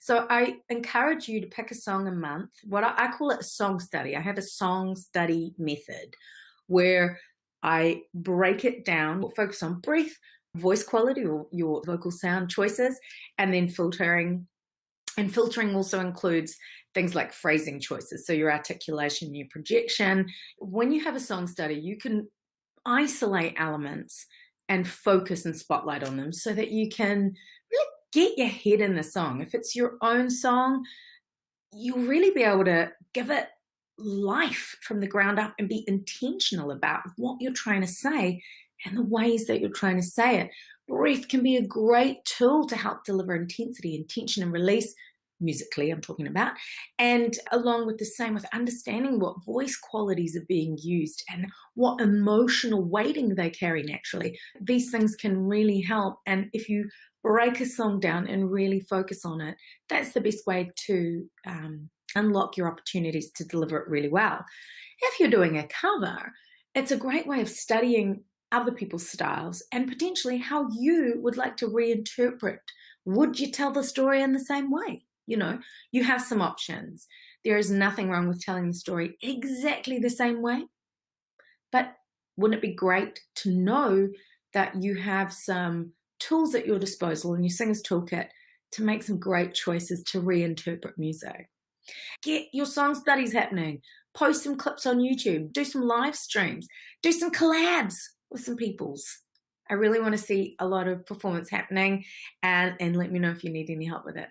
So I encourage you to pick a song a month. What I call it a song study. I have a song study method where I break it down, focus on breath, voice quality or your vocal sound choices, and then filtering. And filtering also includes things like phrasing choices, so your articulation, your projection. When you have a song study, you can isolate elements and focus and spotlight on them so that you can really get your head in the song. If it's your own song, you'll really be able to give it life from the ground up and be intentional about what you're trying to say and the ways that you're trying to say it. Breath can be a great tool to help deliver intensity, intention, and release musically, I'm talking about. And along with the same with understanding what voice qualities are being used and what emotional weighting they carry naturally. These things can really help. And if you break a song down and really focus on it, that's the best way to unlock your opportunities to deliver it really well. If you're doing a cover, it's a great way of studying other people's styles and potentially how you would like to reinterpret. Would you tell the story in the same way? You have some options. There is nothing wrong with telling the story exactly the same way, but wouldn't it be great to know that you have some tools at your disposal in your singer's toolkit to make some great choices to reinterpret music? Get your song studies happening. Post some clips on YouTube. Do some live streams. Do some collabs with some peoples. I really want to see a lot of performance happening, and let me know if you need any help with it.